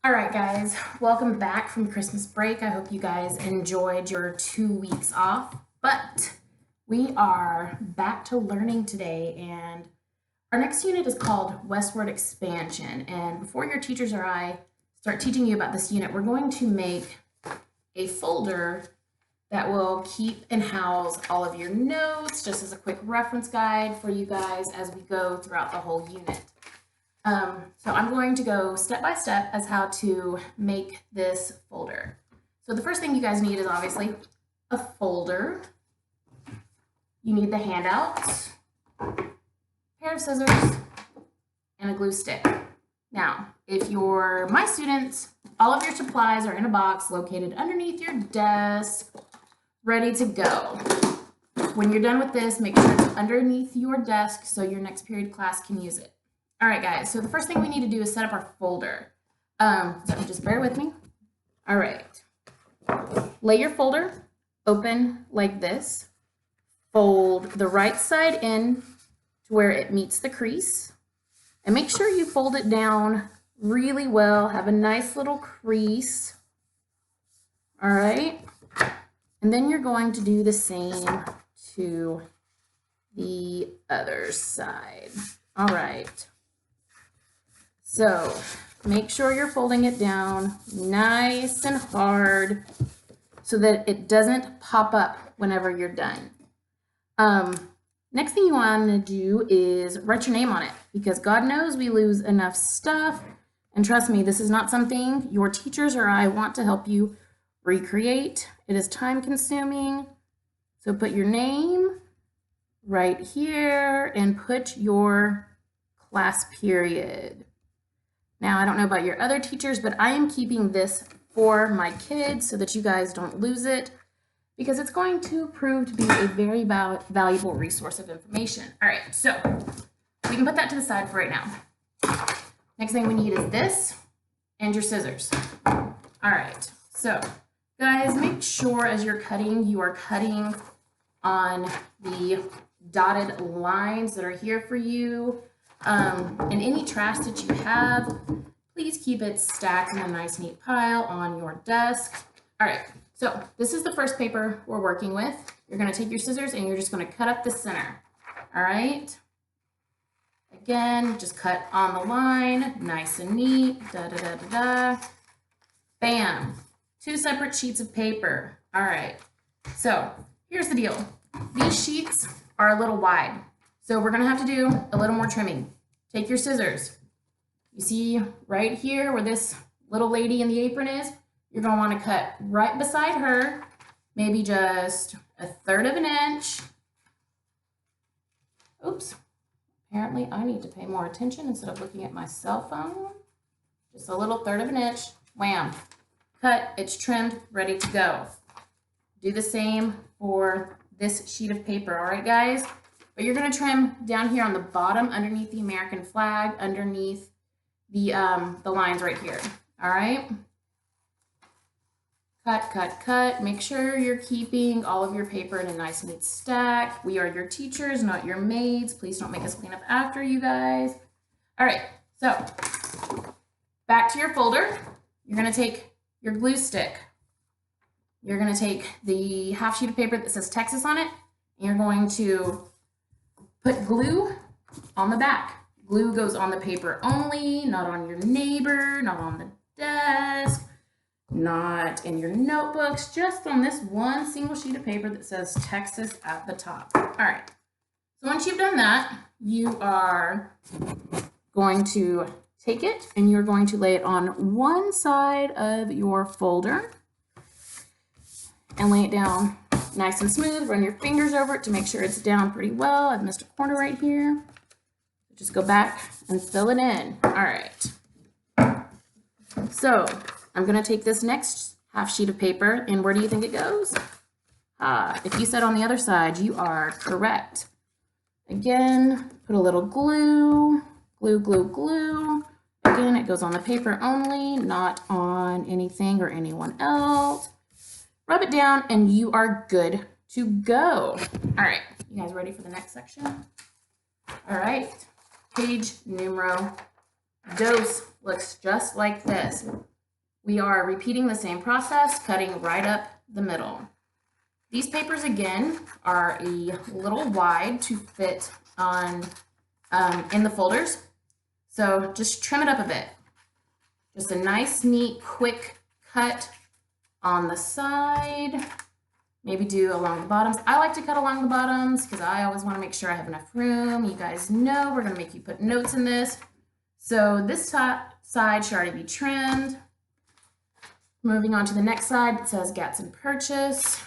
All right, guys, welcome back from Christmas break. I hope you guys enjoyed your 2 weeks off, but we are back to learning today, and our next unit is called Westward Expansion. And before your teachers or I start teaching you about this unit, we're going to make a folder that will keep and house all of your notes, just as a quick reference guide for you guys as we go throughout the whole unit. So I'm going to go step by step as how to make this folder. So the first thing you guys need is obviously a folder. You need the handouts, a pair of scissors, and a glue stick. Now, if you're my students, all of your supplies are in a box located underneath your desk, ready to go. When you're done with this, make sure it's underneath your desk so your next period class can use it. All right, guys, so the first thing we need to do is set up our folder. So just bear with me. All right. Lay your folder open like this. Fold the right side in to where it meets the crease. And make sure you fold it down really well. Have a nice little crease. All right. And then you're going to do the same to the other side. All right. So make sure you're folding it down nice and hard so that it doesn't pop up whenever you're done. Next thing you want to do is write your name on it, because God knows we lose enough stuff. And trust me, this is not something your teachers or I want to help you recreate. It is time consuming. So put your name right here and put your class period. Now, I don't know about your other teachers, but I am keeping this for my kids so that you guys don't lose it, because it's going to prove to be a very valuable resource of information. All right, so we can put that to the side for right now. Next thing we need is this and your scissors. All right, so guys, make sure as you're cutting, you are cutting on the dotted lines that are here for you. And any trash that you have, please keep it stacked in a nice neat pile on your desk. All right, so this is the first paper we're working with. You're going to take your scissors and you're just going to cut up the center. All right. Again, just cut on the line, nice and neat. Da da da da da. Bam. 2 separate sheets of paper. All right. So here's the deal. These sheets are a little wide, so we're going to have to do a little more trimming. Take your scissors. You see right here where this little lady in the apron is? You're going to want to cut right beside her, maybe just 1/3 of an inch. Oops. Apparently, I need to pay more attention instead of looking at my cell phone. Just a little 1/3 of an inch. Wham. Cut. It's trimmed, ready to go. Do the same for this sheet of paper. All right, guys? But you're going to trim down here on the bottom underneath the American flag, underneath the lines right here. All right? Cut, cut, cut. Make sure you're keeping all of your paper in a nice neat stack. We are your teachers, not your maids. Please don't make us clean up after you guys. All right, so back to your folder. You're going to take your glue stick. You're going to take the half sheet of paper that says Texas on it, and you're going to put glue on the back. Glue goes on the paper only, not on your neighbor, not on the desk, not in your notebooks, just on this one single sheet of paper that says Texas at the top. All right. So once you've done that, you are going to take it and you're going to lay it on one side of your folder and lay it down nice and smooth. Run your fingers over it to make sure it's down pretty well. I've missed a corner right here. Just go back and fill it in. All right. So I'm going to take this next half sheet of paper, and where do you think it goes? If you said on the other side, you are correct. Again, put a little glue, glue, glue, glue. Again, it goes on the paper only, not on anything or anyone else. Rub it down and you are good to go. All right, you guys ready for the next section? All right, page numero dose looks just like this. We are repeating the same process, cutting right up the middle. These papers, again, are a little wide to fit on in the folders. So just trim it up a bit. Just a nice, neat, quick cut on the side. Maybe do along the bottoms. I like to cut along the bottoms because I always want to make sure I have enough room. You guys know we're going to make you put notes in this. So this top side should already be trimmed. Moving on to the next side, it says Gatson Purchase.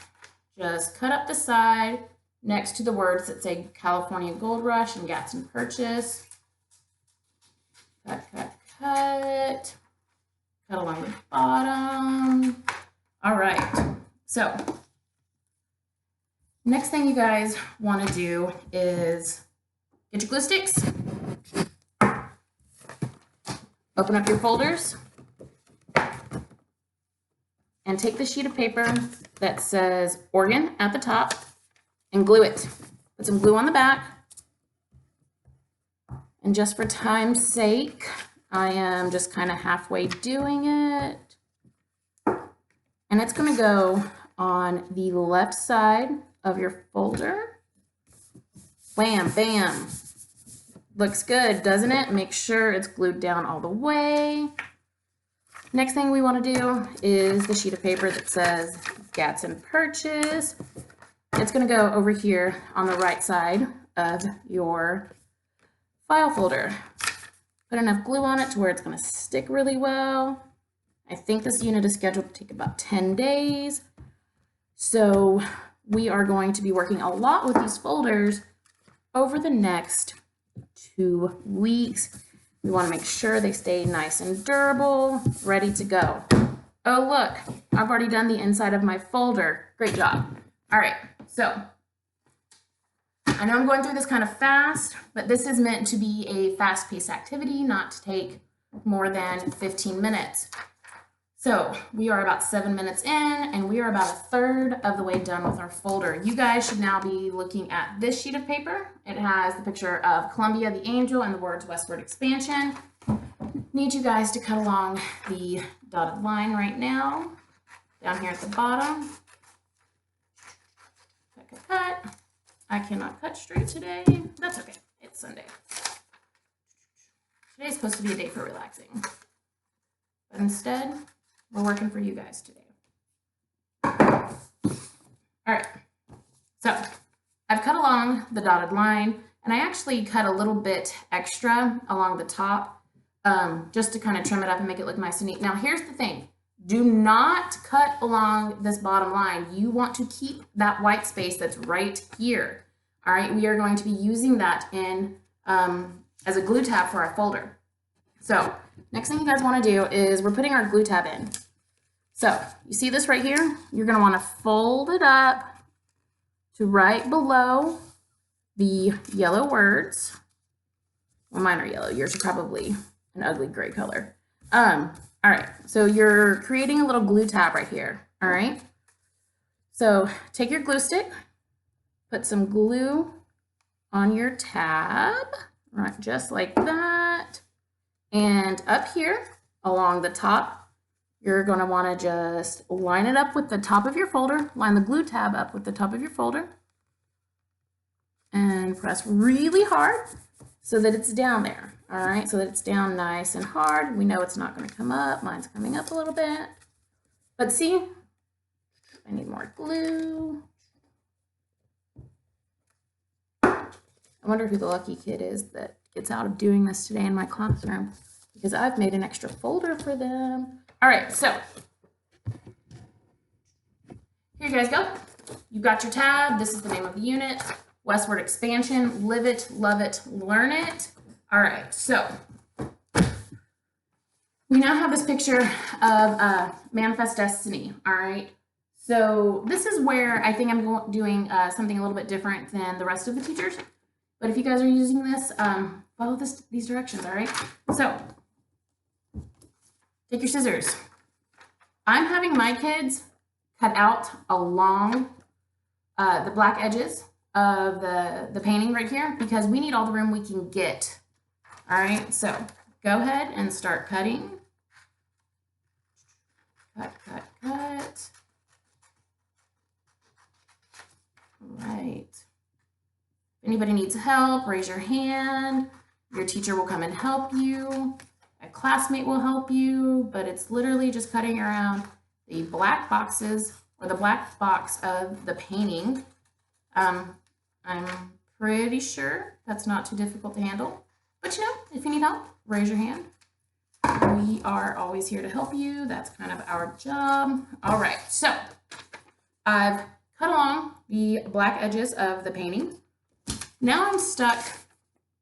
Just cut up the side next to the words that say California Gold Rush and Gatson Purchase. Cut, cut, cut. Cut along the bottom. All right, so next thing you guys want to do is get your glue sticks, open up your folders, and take the sheet of paper that says Oregon at the top and glue it. Put some glue on the back. And just for time's sake, I am just kind of halfway doing it. And it's going to go on the left side of your folder. Wham, bam. Looks good, doesn't it? Make sure it's glued down all the way. Next thing we want to do is the sheet of paper that says Gatson Purchase. It's going to go over here on the right side of your file folder. Put enough glue on it to where it's going to stick really well. I think this unit is scheduled to take about 10 days. So we are going to be working a lot with these folders over the next 2 weeks. We want to make sure they stay nice and durable, ready to go. Oh, look, I've already done the inside of my folder. Great job. All right, so I know I'm going through this kind of fast, but this is meant to be a fast-paced activity, not to take more than 15 minutes. So we are about 7 minutes in, and we are about 1/3 of the way done with our folder. You guys should now be looking at this sheet of paper. It has the picture of Columbia the Angel and the words Westward Expansion. Need you guys to cut along the dotted line right now, down here at the bottom. Cut, cut, cut. I cannot cut straight today. That's okay. It's Sunday. Today's supposed to be a day for relaxing. But instead, we're working for you guys today. All right, so I've cut along the dotted line, and I actually cut a little bit extra along the top just to kind of trim it up and make it look nice and neat. Now, here's the thing. Do not cut along this bottom line. You want to keep that white space that's right here. All right, we are going to be using that in as a glue tab for our folder. So next thing you guys want to do is we're putting our glue tab in. So you see this right here? You're going to want to fold it up to right below the yellow words. Well, mine are yellow. Yours are probably an ugly gray color. All right, so you're creating a little glue tab right here. All right, so take your glue stick, put some glue on your tab, right, just like that. And up here along the top, you're going to want to just line it up with the top of your folder, line the glue tab up with the top of your folder, and press really hard so that it's down there. All right, so that it's down nice and hard. We know it's not going to come up. Mine's coming up a little bit. But see, I need more glue. I wonder who the lucky kid is that gets out of doing this today in my classroom, because I've made an extra folder for them. All right, so here you guys go. You've got your tab. This is the name of the unit, Westward Expansion. Live it, love it, learn it. All right, so we now have this picture of Manifest Destiny. All right, so this is where I think I'm doing something a little bit different than the rest of the teachers. But if you guys are using this, follow these directions, all right? So take your scissors. I'm having my kids cut out along the black edges of the painting right here because we need all the room we can get. All right, so go ahead and start cutting. Cut, cut, cut. All right. If anybody needs help, raise your hand. Your teacher will come and help you. A classmate will help you, but it's literally just cutting around the black boxes or the black box of the painting. I'm pretty sure that's not too difficult to handle, but you know, if you need help, raise your hand. We are always here to help you. That's kind of our job. All right, so I've cut along the black edges of the painting. Now I'm stuck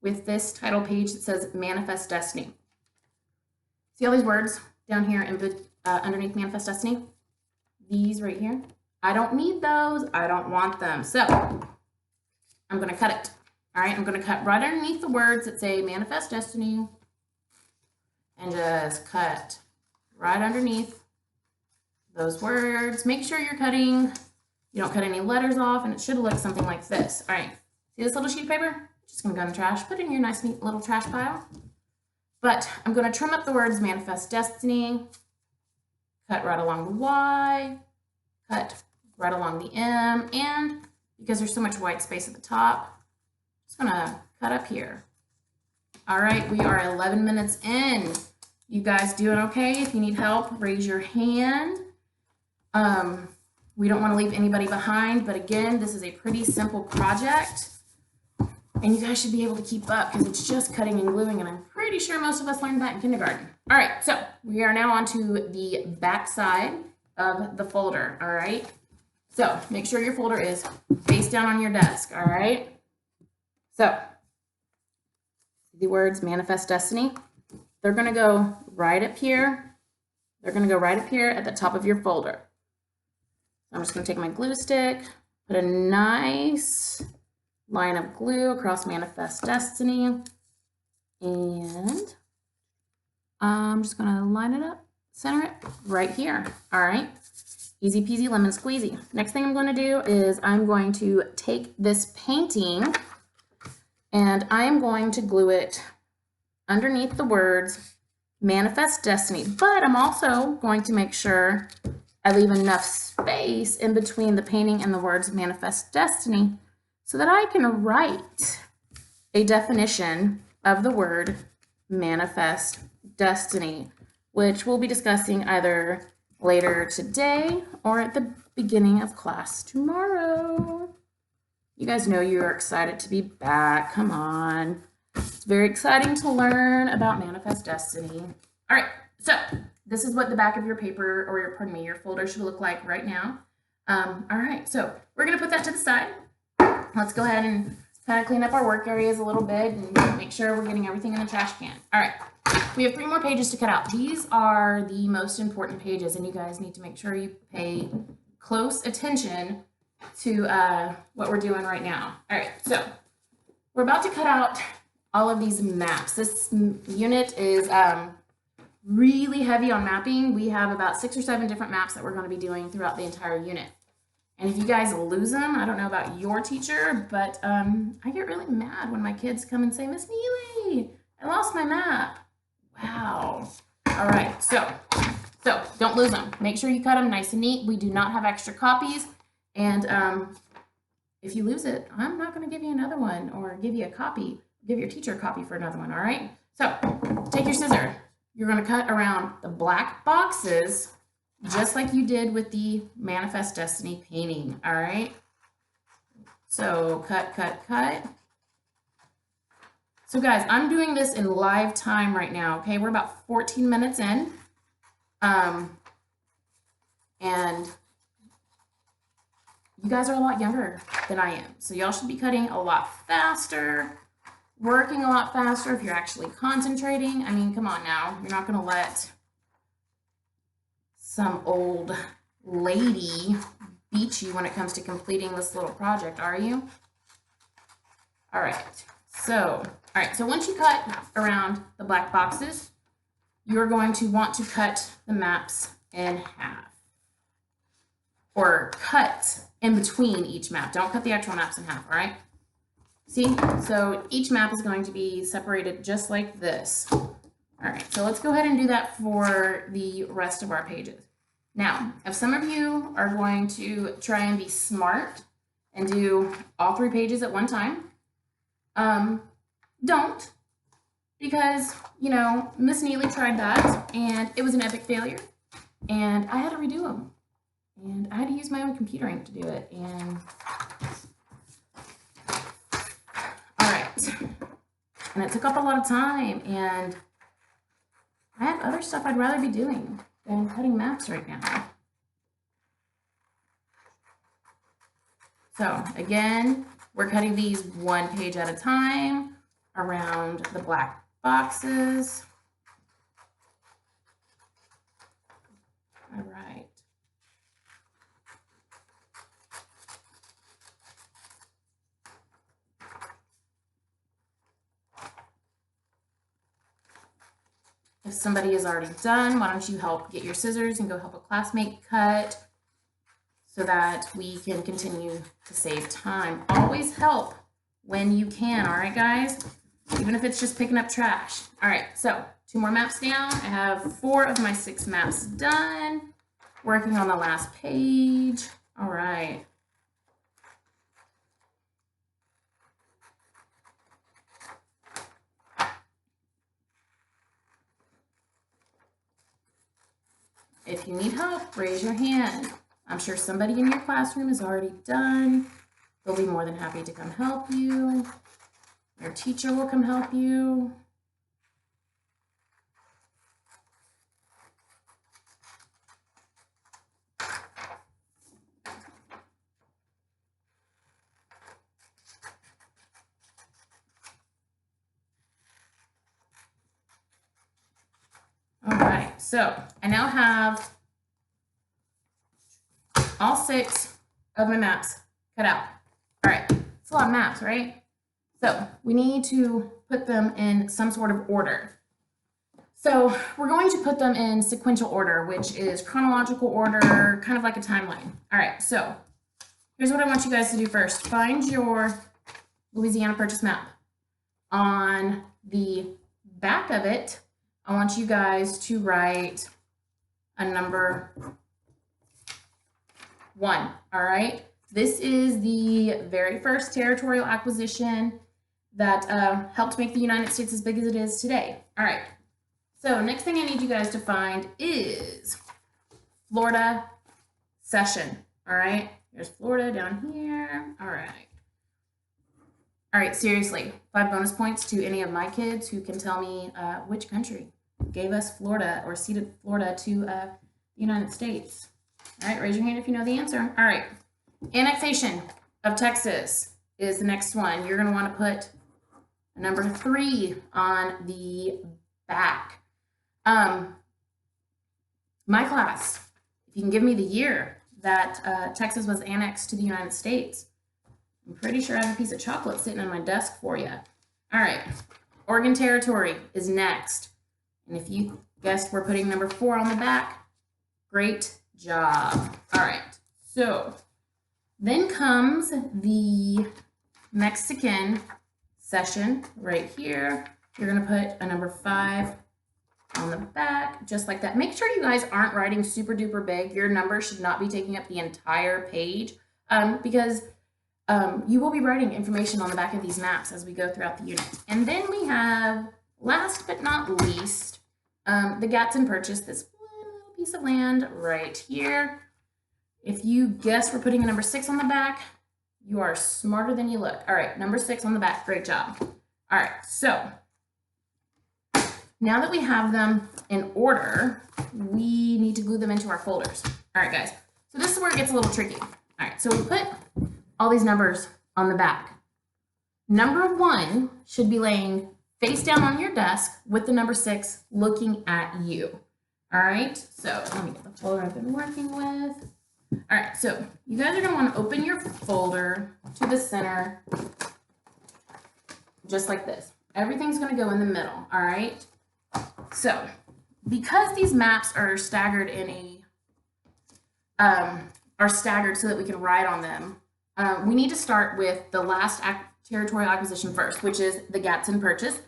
with this title page that says Manifest Destiny. See all these words down here underneath Manifest Destiny? These right here. I don't need those. I don't want them. So I'm going to cut it. All right, I'm going to cut right underneath the words that say Manifest Destiny and just cut right underneath those words. Make sure you're cutting, you don't cut any letters off, and it should look something like this. All right, see this little sheet of paper? Just going to go in the trash. Put it in your nice, neat little trash pile. But I'm going to trim up the words Manifest Destiny, cut right along the Y, cut right along the M, and because there's so much white space at the top, just going to cut up here. All right, we are 11 minutes in. You guys doing okay? If you need help, raise your hand. We don't want to leave anybody behind, but again, this is a pretty simple project, and you guys should be able to keep up because it's just cutting and gluing, and I'm pretty sure most of us learned that in kindergarten. All right, so we are now on to the back side of the folder, all right? So make sure your folder is face down on your desk, all right? So the words Manifest Destiny, they're going to go right up here. They're going to go right up here at the top of your folder. I'm just going to take my glue stick, put a nice line of glue across Manifest Destiny, and I'm just going to line it up, center it right here. All right, easy peasy lemon squeezy. Next thing I'm going to do is I'm going to take this painting and I'm going to glue it underneath the words Manifest Destiny, but I'm also going to make sure I leave enough space in between the painting and the words Manifest Destiny so that I can write a definition of the word Manifest Destiny, which we'll be discussing either later today or at the beginning of class tomorrow. You guys know you're excited to be back. Come on. It's very exciting to learn about Manifest Destiny. All right, so this is what the back of your paper or your folder should look like right now. All right, so we're gonna put that to the side. Let's go ahead and kind of clean up our work areas a little bit and make sure we're getting everything in the trash can. All right, we have 3 more pages to cut out. These are the most important pages, and you guys need to make sure you pay close attention to what we're doing right now. All right, so we're about to cut out all of these maps. This unit is really heavy on mapping. We have about 6 or 7 different maps that we're going to be doing throughout the entire unit. And if you guys lose them, I don't know about your teacher, but I get really mad when my kids come and say, Miss Neely, I lost my map. Wow. All right, so don't lose them. Make sure you cut them nice and neat. We do not have extra copies. And if you lose it, I'm not going to give you another one or give you a copy. Give your teacher a copy for another one, all right? So take your scissor. You're going to cut around the black boxes just like you did with the Manifest Destiny painting, all right? So cut, cut, cut. So guys, I'm doing this in live time right now, okay? We're about 14 minutes in. And you guys are a lot younger than I am. So y'all should be cutting a lot faster, working a lot faster if you're actually concentrating. I mean, come on now. You're not going to let some old lady beat you when it comes to completing this little project, are you? All right. So once you cut around the black boxes, you're going to want to cut the maps in half. Or cut in between each map. Don't cut the actual maps in half, all right? See? So each map is going to be separated just like this. All right, so let's go ahead and do that for the rest of our pages. Now, if some of you are going to try and be smart and do all 3 pages at one time, don't, because, you know, Miss Neely tried that and it was an epic failure and I had to redo them and I had to use my own computer ink to do it. And all right, and it took up a lot of time and I have other stuff I'd rather be doing than cutting maps right now. So again, we're cutting these 1 page at a time around the black boxes. All right. If somebody is already done, why don't you help get your scissors and go help a classmate cut so that we can continue to save time. Always help when you can, all right, guys? Even if it's just picking up trash. All right, so 2 more maps down. I have 4 of my 6 maps done. Working on the last page. All right. If you need help, raise your hand. I'm sure somebody in your classroom is already done. They'll be more than happy to come help you. Your teacher will come help you. All right, so I now have all 6 of my maps cut out. All right, it's a lot of maps, right? So we need to put them in some sort of order. So we're going to put them in sequential order, which is chronological order, kind of like a timeline. All right, so here's what I want you guys to do first. Find your Louisiana Purchase map. On the back of it, I want you guys to write a number 1, all right? This is the very first territorial acquisition that helped make the United States as big as it is today. All right, so next thing I need you guys to find is Florida cession, all right? There's Florida down here, all right. All right, seriously, 5 bonus points to any of my kids who can tell me which country gave us Florida or ceded Florida to the United States. All right, raise your hand if you know the answer. All right, annexation of Texas is the next one. You're gonna wanna put a number 3 on the back. My class, if you can give me the year that Texas was annexed to the United States, I'm pretty sure I have a piece of chocolate sitting on my desk for you. All right, Oregon Territory is next. And if you guessed we're putting number 4 on the back, great job. All right, so then comes the Mexican cession right here. You're gonna put a number 5 on the back, just like that. Make sure you guys aren't writing super duper big. Your number should not be taking up the entire page because you will be writing information on the back of these maps as we go throughout the unit. And then we have, last but not least, the Gadsden Purchase, this little piece of land right here. If you guess we're putting a number 6 on the back, you are smarter than you look. All right, number 6 on the back, great job. All right, so now that we have them in order, we need to glue them into our folders. All right, guys, so this is where it gets a little tricky. All right, so we put all these numbers on the back. Number 1 should be laying face down on your desk with the number 6 looking at you. All right, so let me get the folder I've been working with. All right, so you guys are gonna wanna open your folder to the center, just like this. Everything's gonna go in the middle, all right? So, because these maps are staggered in a, are staggered so that we can write on them, we need to start with the last territorial acquisition first, which is the Gadsden Purchase.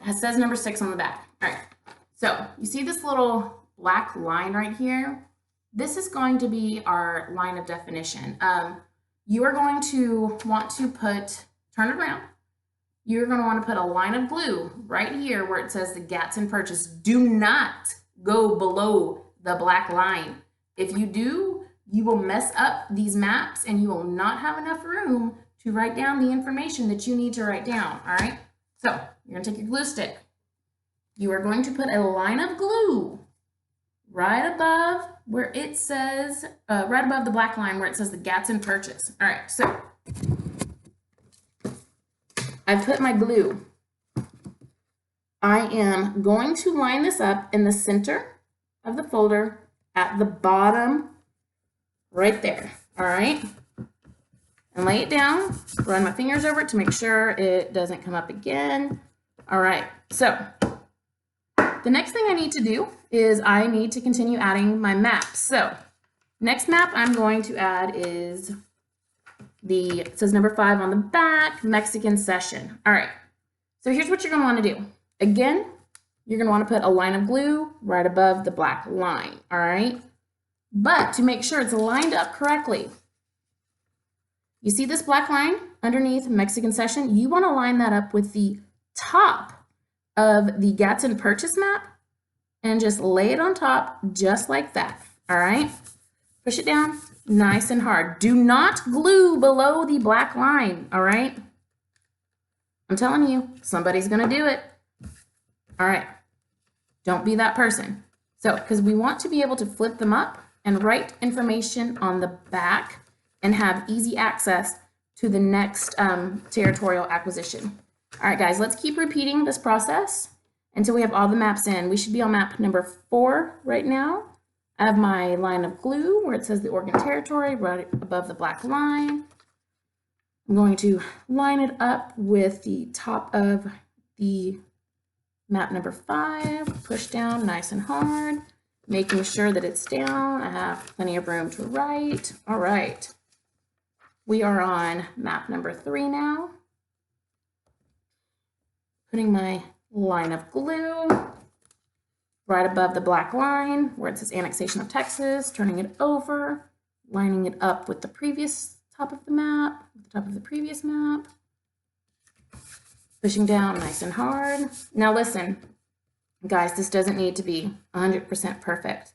It says number 6 on the back. All right, So you see this little black line right here? This is going to be our line of definition. You are going to want to turn it around. You're going to want to put a line of glue right here where it says the Gadsden Purchase. Do not go below the black line. If you do, you will mess up these maps and you will not have enough room to write down the information that you need to write down, all right? So you're going to take your glue stick. You are going to put a line of glue right above where it says, right above the black line where it says the Gadsden Purchase. All right, so I've put my glue. I am going to line this up in the center of the folder at the bottom right there, all right? And lay it down, run my fingers over it to make sure it doesn't come up again. All right, so the next thing I need to do is I need to continue adding my maps. So next map I'm going to add is it says number 5 on the back, Mexican Session. All right, so here's what you're gonna wanna do. Again, you're gonna wanna put a line of glue right above the black line, all right? But to make sure it's lined up correctly, you see this black line underneath Mexican Session? You wanna line that up with the top of the Gadsden Purchase map and just lay it on top just like that, all right? Push it down nice and hard. Do not glue below the black line, all right? I'm telling you, somebody's gonna do it. All right, don't be that person. So, because we want to be able to flip them up and write information on the back and have easy access to the next territorial acquisition. All right, guys, let's keep repeating this process until we have all the maps in. We should be on map number 4 right now. I have my line of glue where it says the Oregon Territory right above the black line. I'm going to line it up with the top of the map number 5, push down nice and hard, making sure that it's down. I have plenty of room to write. All right, we are on map number 3 now. Putting my line of glue right above the black line where it says Annexation of Texas, turning it over, lining it up with the previous top of the map, the top of the previous map, pushing down nice and hard. Now listen, guys, this doesn't need to be 100% perfect,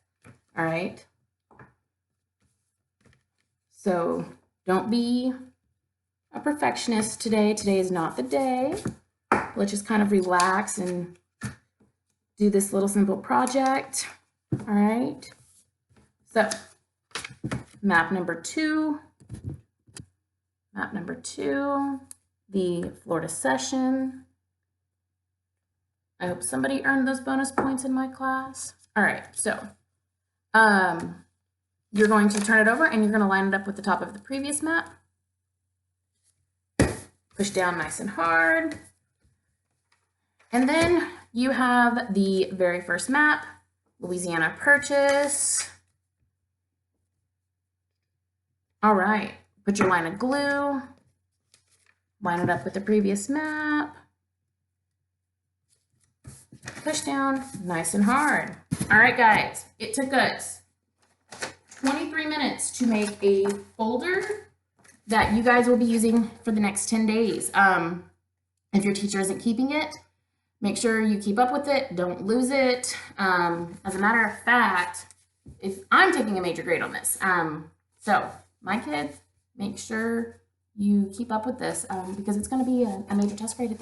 all right? So don't be a perfectionist today. Today is not the day. Let's just kind of relax and do this little simple project. All right. So map number 2, the Florida Session. I hope somebody earned those bonus points in my class. All right, so you're going to turn it over and you're going to line it up with the top of the previous map. Push down nice and hard. And then you have the very first map, Louisiana Purchase. All right, put your line of glue, line it up with the previous map, push down nice and hard. All right, guys, it took us 23 minutes to make a folder that you guys will be using for the next 10 days. If your teacher isn't keeping it, make sure you keep up with it. Don't lose it. As a matter of fact, if I'm taking a major grade on this, so my kids, make sure you keep up with this because it's going to be a major test grade at the